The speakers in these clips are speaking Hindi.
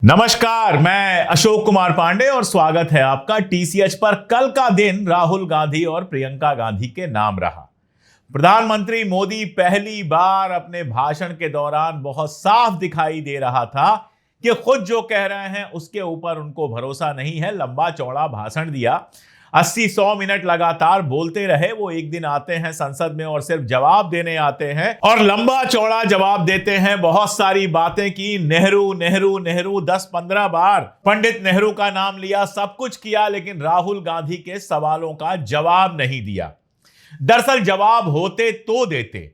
नमस्कार, मैं अशोक कुमार पांडे और स्वागत है आपका टीसीएच पर। कल का दिन राहुल गांधी और प्रियंका गांधी के नाम रहा। प्रधानमंत्री मोदी पहली बार अपने भाषण के दौरान बहुत साफ दिखाई दे रहा था कि खुद जो कह रहे हैं उसके ऊपर उनको भरोसा नहीं है। लंबा चौड़ा भाषण दिया, 80-100 मिनट लगातार बोलते रहे। वो एक दिन आते हैं संसद में और सिर्फ जवाब देने आते हैं और लंबा चौड़ा जवाब देते हैं। बहुत सारी बातें की, नेहरू नेहरू नेहरू 10-15 बार पंडित नेहरू का नाम लिया, सब कुछ किया, लेकिन राहुल गांधी के सवालों का जवाब नहीं दिया। दरअसल जवाब होते तो देते।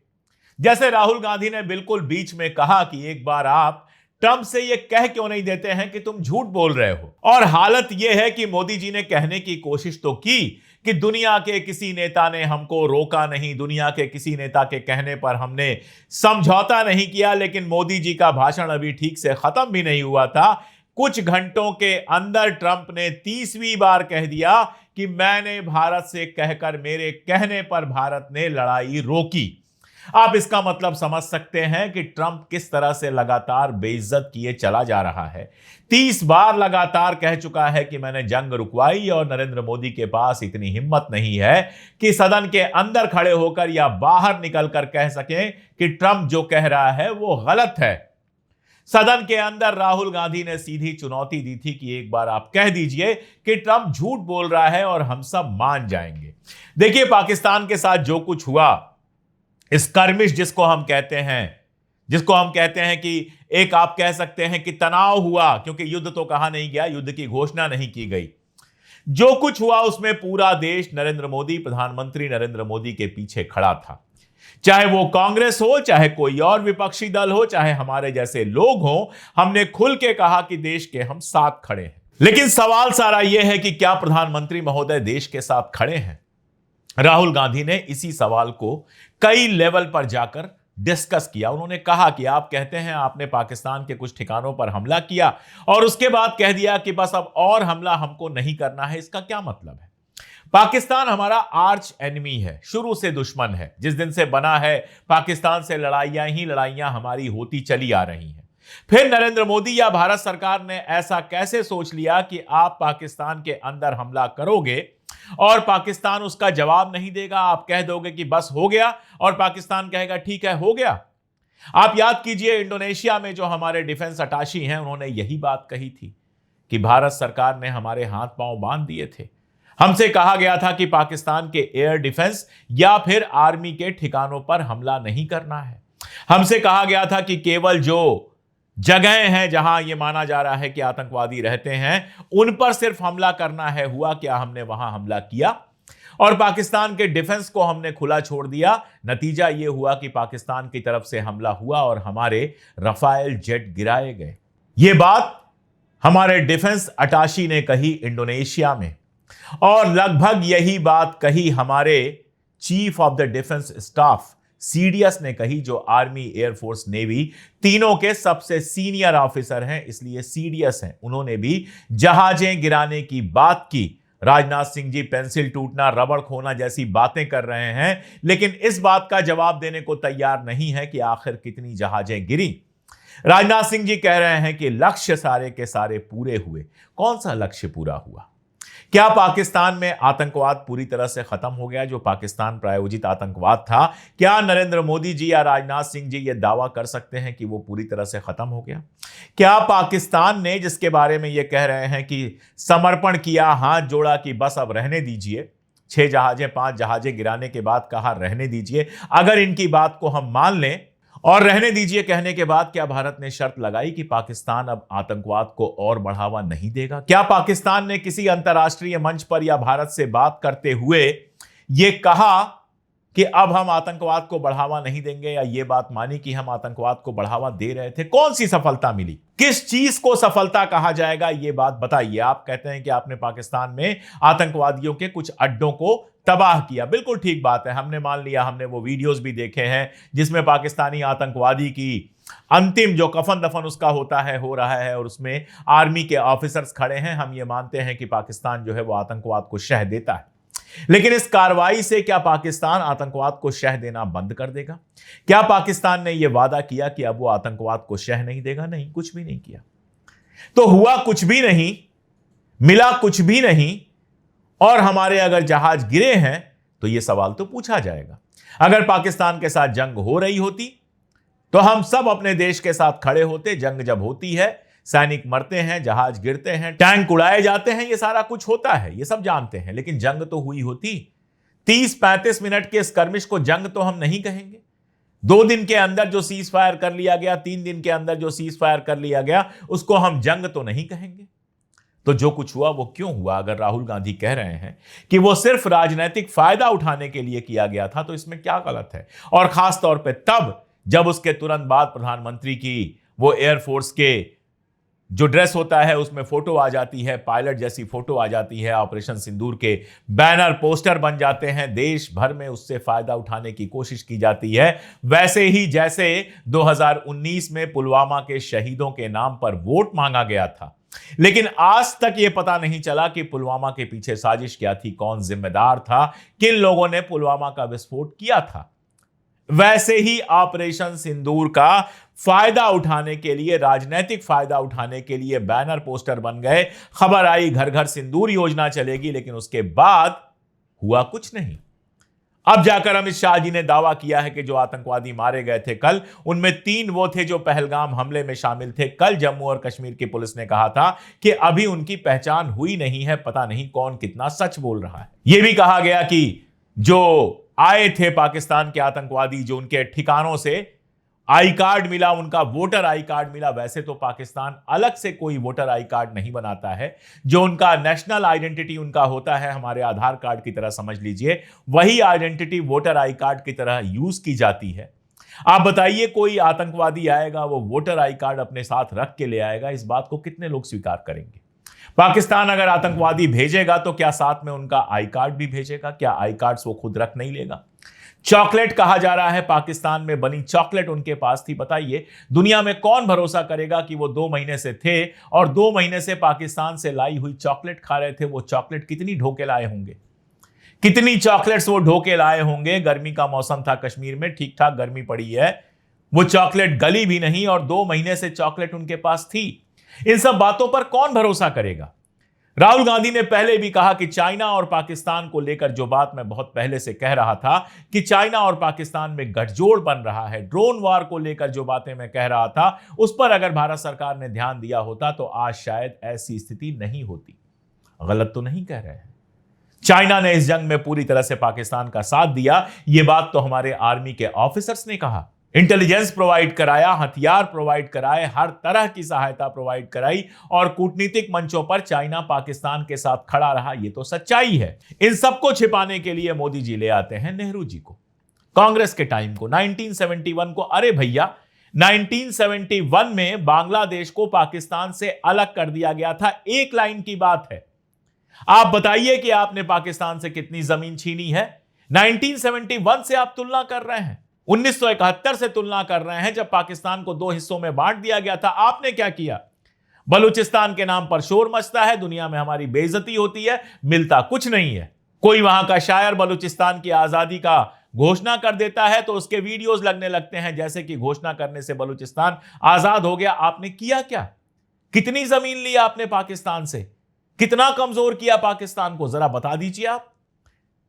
जैसे राहुल गांधी ने बिल्कुल बीच में कहा कि एक बार आप ट्रंप से ये कह क्यों नहीं देते हैं कि तुम झूठ बोल रहे हो। और हालत यह है कि मोदी जी ने कहने की कोशिश तो की कि दुनिया के किसी नेता ने हमको रोका नहीं, दुनिया के किसी नेता के कहने पर हमने समझौता नहीं किया, लेकिन मोदी जी का भाषण अभी ठीक से खत्म भी नहीं हुआ था। कुछ घंटों के अंदर ट्रंप ने 30वीं बार कह दिया कि मैंने भारत से कहकर, मेरे कहने पर भारत ने लड़ाई रोकी। आप इसका मतलब समझ सकते हैं कि ट्रंप किस तरह से लगातार बेइज्जत किए चला जा रहा है। 30 बार लगातार कह चुका है कि मैंने जंग रुकवाई, और नरेंद्र मोदी के पास इतनी हिम्मत नहीं है कि सदन के अंदर खड़े होकर या बाहर निकलकर कह सकें कि ट्रंप जो कह रहा है वो गलत है। सदन के अंदर राहुल गांधी ने सीधी चुनौती दी थी कि एक बार आप कह दीजिए कि ट्रंप झूठ बोल रहा है और हम सब मान जाएंगे। देखिए, पाकिस्तान के साथ जो कुछ हुआ, स्कर्मिश जिसको हम कहते हैं कि एक आप कह सकते हैं कि तनाव हुआ, क्योंकि युद्ध तो कहा नहीं गया, युद्ध की घोषणा नहीं की गई। जो कुछ हुआ उसमें पूरा देश नरेंद्र मोदी, प्रधानमंत्री नरेंद्र मोदी के पीछे खड़ा था। चाहे वो कांग्रेस हो, चाहे कोई और विपक्षी दल हो, चाहे हमारे जैसे लोग हो, हमने खुल के कहा कि देश के हम साथ खड़े हैं। लेकिन सवाल सारा यह है कि क्या प्रधानमंत्री महोदय देश के साथ खड़े हैं? राहुल गांधी ने इसी सवाल को कई लेवल पर जाकर डिस्कस किया। उन्होंने कहा कि आप कहते हैं आपने पाकिस्तान के कुछ ठिकानों पर हमला किया और उसके बाद कह दिया कि बस अब और हमला हमको नहीं करना है। इसका क्या मतलब है? पाकिस्तान हमारा आर्च एनिमी है, शुरू से दुश्मन है। जिस दिन से बना है, पाकिस्तान से लड़ाइयां ही लड़ाइयां हमारी होती चली आ रही हैं। फिर नरेंद्र मोदी या भारत सरकार ने ऐसा कैसे सोच लिया कि आप पाकिस्तान के अंदर हमला करोगे और पाकिस्तान उसका जवाब नहीं देगा? आप कह दोगे कि बस हो गया, और पाकिस्तान कहेगा ठीक है हो गया। आप याद कीजिए, इंडोनेशिया में जो हमारे डिफेंस अटाशी हैं, उन्होंने यही बात कही थी कि भारत सरकार ने हमारे हाथ पांव बांध दिए थे। हमसे कहा गया था कि पाकिस्तान के एयर डिफेंस या फिर आर्मी के ठिकानों पर हमला नहीं करना है। हमसे कहा गया था कि केवल जो जगहें हैं जहां यह माना जा रहा है कि आतंकवादी रहते हैं, उन पर सिर्फ हमला करना है। हुआ क्या? हमने वहां हमला किया और पाकिस्तान के डिफेंस को हमने खुला छोड़ दिया। नतीजा यह हुआ कि पाकिस्तान की तरफ से हमला हुआ और हमारे रफाल जेट गिराए गए। यह बात हमारे डिफेंस अटाशी ने कही इंडोनेशिया में, और लगभग यही बात कही हमारे chief of the defence staff CDS ने कही, जो आर्मी, एयरफोर्स, नेवी तीनों के सबसे सीनियर ऑफिसर हैं, इसलिए सीडीएस हैं। उन्होंने भी जहाजें गिराने की बात की। राजनाथ सिंह जी पेंसिल टूटना, रबड़ खोना जैसी बातें कर रहे हैं, लेकिन इस बात का जवाब देने को तैयार नहीं है कि आखिर कितनी जहाजें गिरी। राजनाथ सिंह जी कह रहे हैं कि लक्ष्य सारे के सारे पूरे हुए। कौन सा लक्ष्य पूरा हुआ? क्या पाकिस्तान में आतंकवाद पूरी तरह से खत्म हो गया, जो पाकिस्तान प्रायोजित आतंकवाद था? क्या नरेंद्र मोदी जी या राजनाथ सिंह जी यह दावा कर सकते हैं कि वो पूरी तरह से खत्म हो गया? क्या पाकिस्तान ने, जिसके बारे में ये कह रहे हैं कि समर्पण किया, हाथ जोड़ा कि बस अब रहने दीजिए, 6 जहाजें 5 जहाजें गिराने के बाद कहा रहने दीजिए, अगर इनकी बात को हम मान लें, और रहने दीजिए कहने के बाद क्या भारत ने शर्त लगाई कि पाकिस्तान अब आतंकवाद को और बढ़ावा नहीं देगा? क्या पाकिस्तान ने किसी अंतर्राष्ट्रीय मंच पर या भारत से बात करते हुए यह कहा कि अब हम आतंकवाद को बढ़ावा नहीं देंगे, या यह बात मानी कि हम आतंकवाद को बढ़ावा दे रहे थे? कौन सी सफलता मिली? किस चीज को सफलता कहा जाएगा, यह बात बताइए। आप कहते हैं कि आपने पाकिस्तान में आतंकवादियों के कुछ अड्डों को तबाह किया। बिल्कुल ठीक बात है, हमने मान लिया, हमने वो वीडियोस भी देखे हैं जिसमें पाकिस्तानी आतंकवादी की अंतिम जो कफन दफन उसका होता है, हो रहा है, और उसमें आर्मी के ऑफिसर्स खड़े हैं। हम ये मानते हैं कि पाकिस्तान जो है वो आतंकवाद को शह देता है, लेकिन इस कार्रवाई से क्या पाकिस्तान आतंकवाद को शह देना बंद कर देगा? क्या पाकिस्तान ने यह वादा किया कि अब वो आतंकवाद को शह नहीं देगा? नहीं, कुछ भी नहीं किया। तो हुआ कुछ भी नहीं, मिला कुछ भी नहीं, और हमारे अगर जहाज गिरे हैं तो यह सवाल तो पूछा जाएगा। अगर पाकिस्तान के साथ जंग हो रही होती तो हम सब अपने देश के साथ खड़े होते। जंग जब होती है, सैनिक मरते हैं, जहाज गिरते हैं, टैंक उड़ाए जाते हैं, यह सारा कुछ होता है, यह सब जानते हैं, लेकिन जंग तो हुई होती। 30-35 मिनट के स्कर्मिश को जंग तो हम नहीं कहेंगे। 2 दिन के अंदर जो सीज फायर कर लिया गया, 3 दिन के अंदर जो सीज फायर कर लिया गया, उसको हम जंग तो नहीं कहेंगे। तो जो कुछ हुआ वो क्यों हुआ? अगर राहुल गांधी कह रहे हैं कि वो सिर्फ राजनीतिक फायदा उठाने के लिए किया गया था, तो इसमें क्या गलत है? और खास तौर पे तब जब उसके तुरंत बाद प्रधानमंत्री की वो एयरफोर्स के जो ड्रेस होता है उसमें फोटो आ जाती है, पायलट जैसी फोटो आ जाती है, ऑपरेशन सिंदूर के बैनर पोस्टर बन जाते हैं, देश भर में उससे फायदा उठाने की कोशिश की जाती है। वैसे ही जैसे 2019 में पुलवामा के शहीदों के नाम पर वोट मांगा गया था, लेकिन आज तक यह पता नहीं चला कि पुलवामा के पीछे साजिश क्या थी, कौन जिम्मेदार था, किन लोगों ने पुलवामा का विस्फोट किया था। वैसे ही ऑपरेशन सिंदूर का फायदा उठाने के लिए, राजनीतिक फायदा उठाने के लिए बैनर पोस्टर बन गए। खबर आई घर घर सिंदूर योजना चलेगी, लेकिन उसके बाद हुआ कुछ नहीं। अब जाकर अमित शाह जी ने दावा किया है कि जो आतंकवादी मारे गए थे कल, उनमें 3 वो थे जो पहलगाम हमले में शामिल थे। कल जम्मू और कश्मीर की पुलिस ने कहा था कि अभी उनकी पहचान हुई नहीं है, पता नहीं कौन कितना सच बोल रहा है। यह भी कहा गया कि जो आए थे पाकिस्तान के आतंकवादी, जो उनके ठिकानों से आई कार्ड मिला, उनका वोटर आई कार्ड मिला। वैसे तो पाकिस्तान अलग से कोई वोटर आई कार्ड नहीं बनाता है, जो उनका नेशनल आइडेंटिटी उनका होता है, हमारे आधार कार्ड की तरह समझ लीजिए, वही आइडेंटिटी वोटर आई कार्ड की तरह यूज की जाती है। आप बताइए, कोई आतंकवादी आएगा, वो वोटर आई कार्ड अपने साथ रख के ले आएगा? इस बात को कितने लोग स्वीकार करेंगे? पाकिस्तान अगर आतंकवादी भेजेगा तो क्या साथ में उनका आई कार्ड भी भेजेगा? क्या आई कार्ड वो खुद रख नहीं लेगा? चॉकलेट कहा जा रहा है, पाकिस्तान में बनी चॉकलेट उनके पास थी। बताइए, दुनिया में कौन भरोसा करेगा कि वो 2 महीने से थे और 2 महीने से पाकिस्तान से लाई हुई चॉकलेट खा रहे थे? वो चॉकलेट कितनी ढोके लाए होंगे, कितनी चॉकलेट्स वो ढोके लाए होंगे। गर्मी का मौसम था, कश्मीर में ठीक ठाक गर्मी पड़ी है, वो चॉकलेट गली भी नहीं और 2 महीने से चॉकलेट उनके पास थी। इन सब बातों पर कौन भरोसा करेगा? राहुल गांधी ने पहले भी कहा कि चाइना और पाकिस्तान को लेकर जो बात मैं बहुत पहले से कह रहा था कि चाइना और पाकिस्तान में गठजोड़ बन रहा है, ड्रोन वार को लेकर जो बातें मैं कह रहा था, उस पर अगर भारत सरकार ने ध्यान दिया होता तो आज शायद ऐसी स्थिति नहीं होती। गलत तो नहीं कह रहे हैं। चाइना ने इस जंग में पूरी तरह से पाकिस्तान का साथ दिया, यह बात तो हमारे आर्मी के ऑफिसर्स ने कहा। इंटेलिजेंस प्रोवाइड कराया, हथियार प्रोवाइड कराए, हर तरह की सहायता प्रोवाइड कराई और कूटनीतिक मंचों पर चाइना पाकिस्तान के साथ खड़ा रहा। यह तो सच्चाई है। इन सबको छिपाने के लिए मोदी जी ले आते हैं नेहरू जी को, कांग्रेस के टाइम को, 1971 को। अरे भैया, 1971 में बांग्लादेश को पाकिस्तान से अलग कर दिया गया था। एक लाइन की बात है। आप बताइए कि आपने पाकिस्तान से कितनी जमीन छीनी है? 1971 से आप तुलना कर रहे हैं, 1971 से तुलना कर रहे हैं, जब पाकिस्तान को 2 हिस्सों में बांट दिया गया था। आपने क्या किया? बलूचिस्तान के नाम पर शोर मचता है, दुनिया में हमारी बेइज्जती होती है, मिलता कुछ नहीं है। कोई वहां का शायर बलूचिस्तान की आजादी का घोषणा कर देता है तो उसके वीडियोस लगने लगते हैं जैसे कि घोषणा करने से बलूचिस्तान आजाद हो गया। आपने किया क्या? कितनी जमीन ली आपने पाकिस्तान से? कितना कमजोर किया पाकिस्तान को? जरा बता दीजिए आप।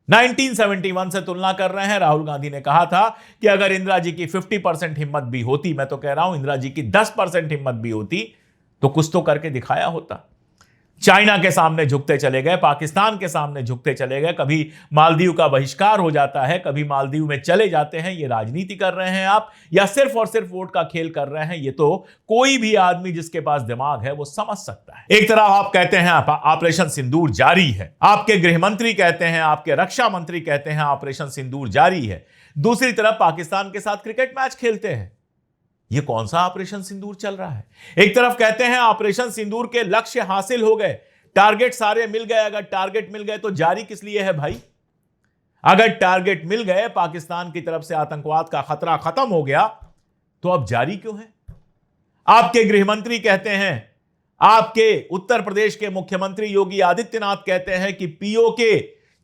1971 से तुलना कर रहे हैं। राहुल गांधी ने कहा था कि अगर इंदिरा जी की 50% हिम्मत भी होती, मैं तो कह रहा हूं इंदिरा जी की 10% हिम्मत भी होती, तो कुछ तो करके दिखाया होता। चाइना के सामने झुकते चले गए, पाकिस्तान के सामने झुकते चले गए। कभी मालदीव का बहिष्कार हो जाता है, कभी मालदीव में चले जाते हैं। ये राजनीति कर रहे हैं आप या सिर्फ और सिर्फ वोट का खेल कर रहे हैं? ये तो कोई भी आदमी जिसके पास दिमाग है वो समझ सकता है। एक तरफ आप कहते हैं ऑपरेशन सिंदूर जारी है, आपके गृह मंत्री कहते हैं, आपके रक्षा मंत्री कहते हैं ऑपरेशन सिंदूर जारी है, दूसरी तरफ पाकिस्तान के साथ क्रिकेट मैच खेलते हैं। यह कौन सा ऑपरेशन सिंदूर चल रहा है? एक तरफ कहते हैं ऑपरेशन सिंदूर के लक्ष्य हासिल हो गए, टारगेट सारे मिल गए। अगर टारगेट मिल गए तो जारी किस लिए है भाई? अगर टारगेट मिल गए, पाकिस्तान की तरफ से आतंकवाद का खतरा खत्म हो गया, तो अब जारी क्यों है? आपके गृह मंत्री कहते हैं, आपके उत्तर प्रदेश के मुख्यमंत्री योगी आदित्यनाथ कहते हैं कि पीओके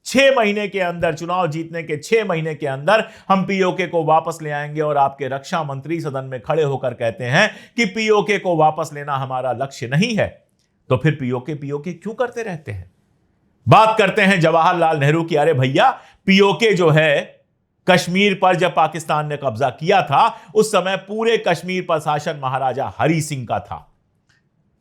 6 महीने के अंदर, चुनाव जीतने के 6 महीने के अंदर हम पीओके को वापस ले आएंगे, और आपके रक्षा मंत्री सदन में खड़े होकर कहते हैं कि पीओके को वापस लेना हमारा लक्ष्य नहीं है, तो फिर पीओके क्यों करते रहते हैं? बात करते हैं जवाहरलाल नेहरू की। अरे भैया, पीओके जो है, कश्मीर पर जब पाकिस्तान ने कब्जा किया था उस समय पूरे कश्मीर पर शासन महाराजा हरि सिंह का था।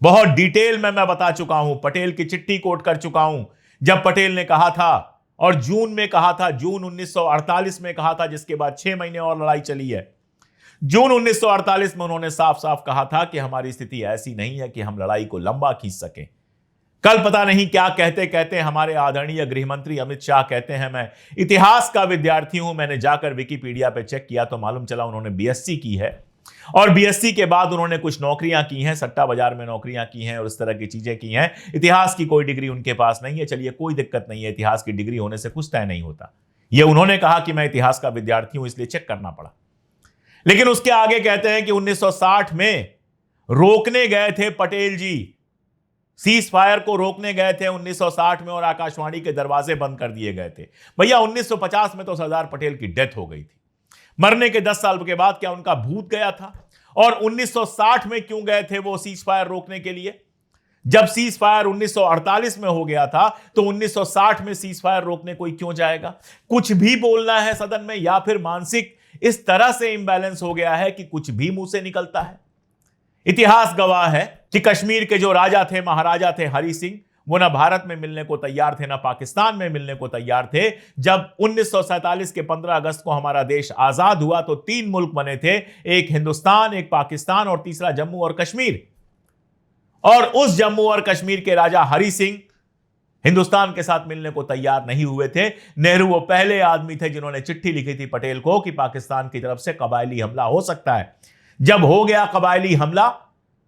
बहुत डिटेल में मैं बता चुका हूं, पटेल की चिट्ठी कोट कर चुका हूं, जब पटेल ने कहा था, और जून में कहा था, जून 1948 में कहा था, जिसके बाद 6 महीने और लड़ाई चली है। जून 1948 में उन्होंने साफ साफ कहा था कि हमारी स्थिति ऐसी नहीं है कि हम लड़ाई को लंबा खींच सकें। कल पता नहीं क्या कहते कहते हमारे आदरणीय गृह मंत्री अमित शाह कहते हैं, मैं इतिहास का विद्यार्थी हूं, मैंने जाकर विकिपीडिया पे चेक किया तो मालूम चला उन्होंने बीएससी की है, और बीएससी के बाद उन्होंने कुछ नौकरियां की हैं, सट्टा बाजार में नौकरियां की हैं और इस तरह की चीजें की हैं। इतिहास की कोई डिग्री उनके पास नहीं है। चलिए, कोई दिक्कत नहीं है, इतिहास की डिग्री होने से कुछ तय नहीं होता। यह उन्होंने कहा कि मैं इतिहास का विद्यार्थी हूं, इसलिए चेक करना पड़ा। लेकिन उसके आगे कहते हैं कि 1960 में रोकने गए थे पटेल जी, सीज फायर को रोकने गए थे 1960 में, और आकाशवाणी के दरवाजे बंद कर दिए गए थे। भैया, 1950 में तो सरदार पटेल की डेथ हो गई थी। मरने के 10 साल के बाद क्या उनका भूत गया था? और 1960 में क्यों गए थे वो सीज फायर रोकने के लिए? जब सीज फायर 1948 में हो गया था तो 1960 में सीज फायर रोकने कोई क्यों जाएगा? कुछ भी बोलना है सदन में, या फिर मानसिक इस तरह से इंबैलेंस हो गया है कि कुछ भी मुंह से निकलता है। इतिहास गवाह है कि कश्मीर के जो राजा थे, महाराजा थे हरि सिंह, वो ना भारत में मिलने को तैयार थे, ना पाकिस्तान में मिलने को तैयार थे। जब 1947 के 15 अगस्त को हमारा देश आजाद हुआ तो 3 मुल्क बने थे, एक हिंदुस्तान, एक पाकिस्तान और तीसरा जम्मू और कश्मीर। और उस जम्मू और कश्मीर के राजा हरि सिंह हिंदुस्तान के साथ मिलने को तैयार नहीं हुए थे। नेहरू वो पहले आदमी थे जिन्होंने चिट्ठी लिखी थी पटेल को कि पाकिस्तान की तरफ से कबायली हमला हो सकता है। जब हो गया कबायली हमला,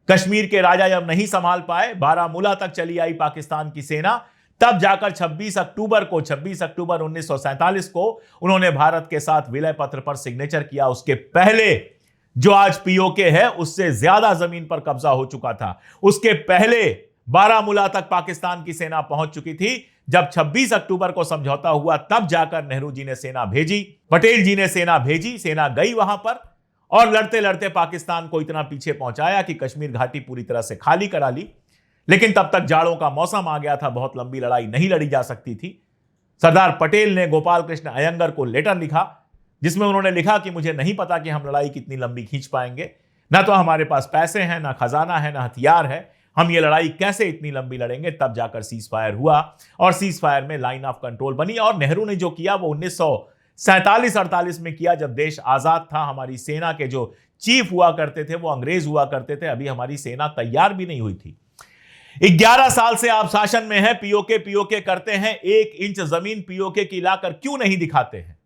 कश्मीर के राजा जब नहीं संभाल पाए, बारामूला तक चली आई पाकिस्तान की सेना, तब जाकर 26 अक्टूबर 1947 को उन्होंने भारत के साथ विलय पत्र पर सिग्नेचर किया। उसके पहले जो आज पीओके है उससे ज्यादा जमीन पर कब्जा हो चुका था। उसके पहले बारामूला तक पाकिस्तान की सेना पहुंच चुकी थी। जब 26 अक्टूबर को समझौता हुआ तब जाकर नेहरू जी ने सेना भेजी, पटेल जी ने सेना भेजी, सेना गई वहां पर और लड़ते लड़ते पाकिस्तान को इतना पीछे पहुंचाया कि कश्मीर घाटी पूरी तरह से खाली करा ली। लेकिन तब तक जाड़ों का मौसम आ गया था, बहुत लंबी लड़ाई नहीं लड़ी जा सकती थी। सरदार पटेल ने गोपाल कृष्ण अयंगर को लेटर लिखा जिसमें उन्होंने लिखा कि मुझे नहीं पता कि हम लड़ाई कितनी लंबी खींच पाएंगे, ना तो हमारे पास पैसे हैं, ना खजाना है, ना हथियार है, हम ये लड़ाई कैसे इतनी लंबी लड़ेंगे। तब जाकर सीज फायर हुआ और सीज फायर में लाइन ऑफ कंट्रोल बनी। और नेहरू ने जो किया वो 1947-48 में किया, जब देश आजाद था। हमारी सेना के जो चीफ हुआ करते थे वो अंग्रेज हुआ करते थे, अभी हमारी सेना तैयार भी नहीं हुई थी। 11 साल से आप शासन में हैं, पीओके करते हैं, 1 इंच जमीन पीओके की लाकर क्यों नहीं दिखाते हैं?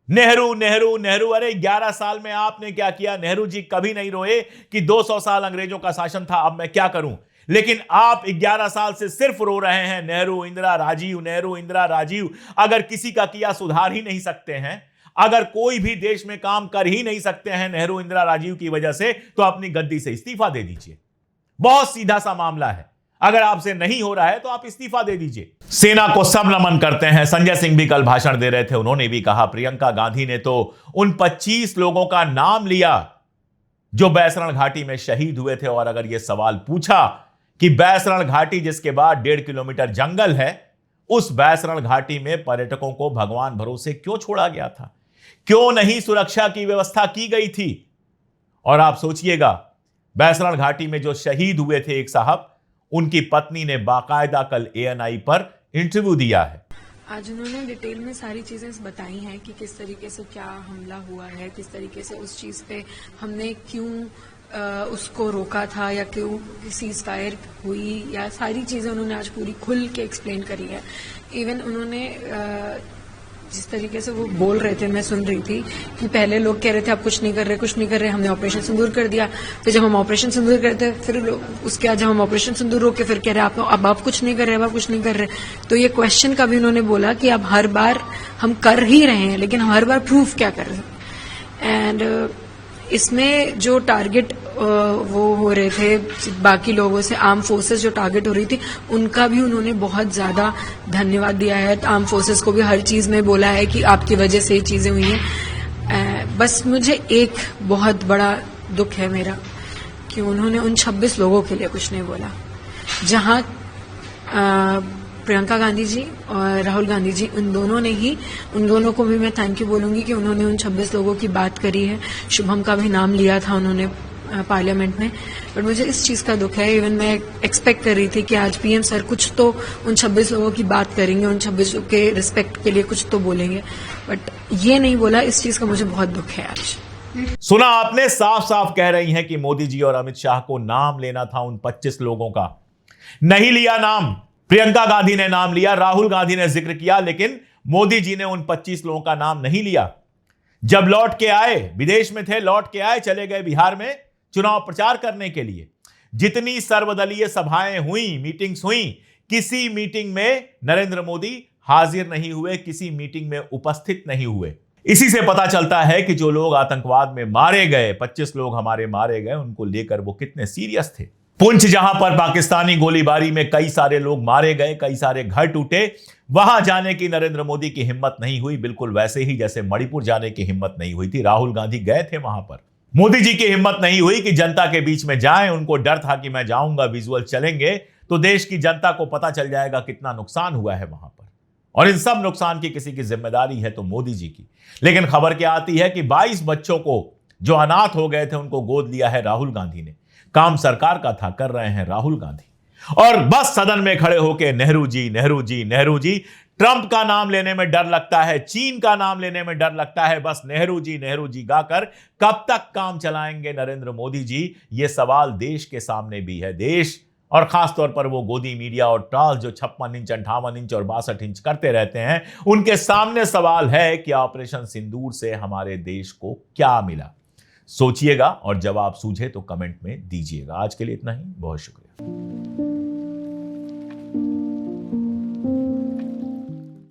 नेहरू नेहरू नेहरू, अरे 11 साल में आपने क्या किया? नेहरू जी कभी नहीं रोए कि 200 साल अंग्रेजों का शासन था, अब मैं क्या करूं। लेकिन आप 11 साल से सिर्फ रो रहे हैं नेहरू इंदिरा राजीव, नेहरू इंदिरा राजीव। अगर किसी का किया सुधार ही नहीं सकते हैं, अगर कोई भी देश में काम कर ही नहीं सकते हैं नेहरू इंदिरा राजीव की वजह से, तो अपनी गद्दी से इस्तीफा दे दीजिए। बहुत सीधा सा मामला है। अगर आपसे नहीं हो रहा है तो आप इस्तीफा दे दीजिए। सेना को सब नमन करते हैं। संजय सिंह भी कल भाषण दे रहे थे, उन्होंने भी कहा, प्रियंका गांधी ने तो उन 25 लोगों का नाम लिया जो बैसरण घाटी में शहीद हुए थे। और अगर यह सवाल पूछा कि बैसरण घाटी जिसके बाद 1.5 किलोमीटर जंगल है, उस बैसरण घाटी में पर्यटकों को भगवान भरोसे क्यों छोड़ा गया था, क्यों नहीं सुरक्षा की व्यवस्था की गई थी? और आप सोचिएगा, बैसरण घाटी में जो शहीद हुए थे एक साहब, उनकी पत्नी ने बाकायदा कल ANI पर इंटरव्यू दिया है। आज उन्होंने डिटेल में सारी चीजें बताई हैं कि किस तरीके से क्या हमला हुआ है, किस तरीके से उस चीज पे हमने क्यों उसको रोका था या क्यों सीज फायर हुई, या सारी चीजें उन्होंने आज पूरी खुल के एक्सप्लेन करी है। इवन उन्होंने जिस तरीके से वो बोल रहे थे, मैं सुन रही थी कि पहले लोग कह रहे थे आप कुछ नहीं कर रहे, कुछ नहीं कर रहे, हमने ऑपरेशन सिंदूर कर दिया। फिर जब हम ऑपरेशन सिंदूर करते फिर उसके बाद जब हम ऑपरेशन सिंदूर रोके फिर कह रहे अब आप कुछ नहीं कर रहे, अब आप कुछ नहीं कर रहे। तो ये क्वेश्चन का भी उन्होंने बोला कि अब हर बार हम कर ही रहे हैं, लेकिन हम हर बार प्रूफ क्या कर रहे हैं। एंड इसमें जो टारगेट वो हो रहे थे बाकी लोगों से, आर्म फोर्सेस जो टारगेट हो रही थी, उनका भी उन्होंने बहुत ज्यादा धन्यवाद दिया है। आर्म फोर्सेस को भी हर चीज में बोला है कि आपकी वजह से ये चीजें हुई हैं। बस मुझे एक बहुत बड़ा दुख है मेरा कि उन्होंने उन 26 लोगों के लिए कुछ नहीं बोला। जहां प्रियंका गांधी जी और राहुल गांधी जी, उन दोनों को भी मैं थैंक यू बोलूंगी कि उन्होंने उन 26 लोगों की बात करी है। शुभम का भी नाम लिया था उन्होंने पार्लियामेंट में, बट मुझे इस चीज का दुख है। इवन मैं एक्सपेक्ट कर रही थी कि आज पीएम सर कुछ तो उन 26 लोगों की बात करेंगे, उन 26 लोगों के रिस्पेक्ट के लिए कुछ तो बोलेंगे, बट ये नहीं बोला। इस चीज का मुझे बहुत दुख है आज। सुना आपने, साफ साफ कह रही हैं कि मोदी जी और अमित शाह को नाम लेना था उन 25 लोगों का। नहीं लिया नाम। प्रियंका गांधी ने नाम लिया, राहुल गांधी ने जिक्र किया, लेकिन मोदी जी ने उन 25 लोगों का नाम नहीं लिया। जब लौट के आए, विदेश में थे, लौट के आए, चले गए बिहार में चुनाव प्रचार करने के लिए। जितनी सर्वदलीय सभाएं हुई, मीटिंग्स हुई, किसी मीटिंग में नरेंद्र मोदी हाजिर नहीं हुए, किसी मीटिंग में उपस्थित नहीं हुए। इसी से पता चलता है कि जो लोग आतंकवाद में मारे गए, 25 लोग हमारे मारे गए, उनको लेकर वो कितने सीरियस थे। पुंछ, जहां पर पाकिस्तानी गोलीबारी में कई सारे लोग मारे गए, कई सारे घर टूटे, वहां जाने की नरेंद्र मोदी की हिम्मत नहीं हुई, बिल्कुल वैसे ही जैसे मणिपुर जाने की हिम्मत नहीं हुई थी। राहुल गांधी गए थे वहां पर, मोदी जी की हिम्मत नहीं हुई कि जनता के बीच में जाएं। उनको डर था कि मैं जाऊंगा, विजुअल चलेंगे तो देश की जनता को पता चल जाएगा कितना नुकसान हुआ है वहां पर, और इन सब नुकसान की किसी की जिम्मेदारी है तो मोदी जी की। लेकिन खबर क्या आती है कि 22 बच्चों को जो अनाथ हो गए थे उनको गोद लिया है राहुल गांधी ने। काम सरकार का था, कर रहे हैं राहुल गांधी। और बस सदन में खड़े होकर नेहरू जी, नेहरू जी, नेहरू जी। ट्रंप का नाम लेने में डर लगता है, चीन का नाम लेने में डर लगता है, बस नेहरू जी गाकर कब तक काम चलाएंगे नरेंद्र मोदी जी? ये सवाल देश के सामने भी है। देश और खासतौर पर वो गोदी मीडिया और ट्रॉल्स जो 56 इंच, 58 इंच और 62 इंच करते रहते हैं, उनके सामने सवाल है कि ऑपरेशन सिंदूर से हमारे देश को क्या मिला। सोचिएगा और जवाब सूझे तो कमेंट में दीजिएगा। आज के लिए इतना ही, बहुत शुक्रिया।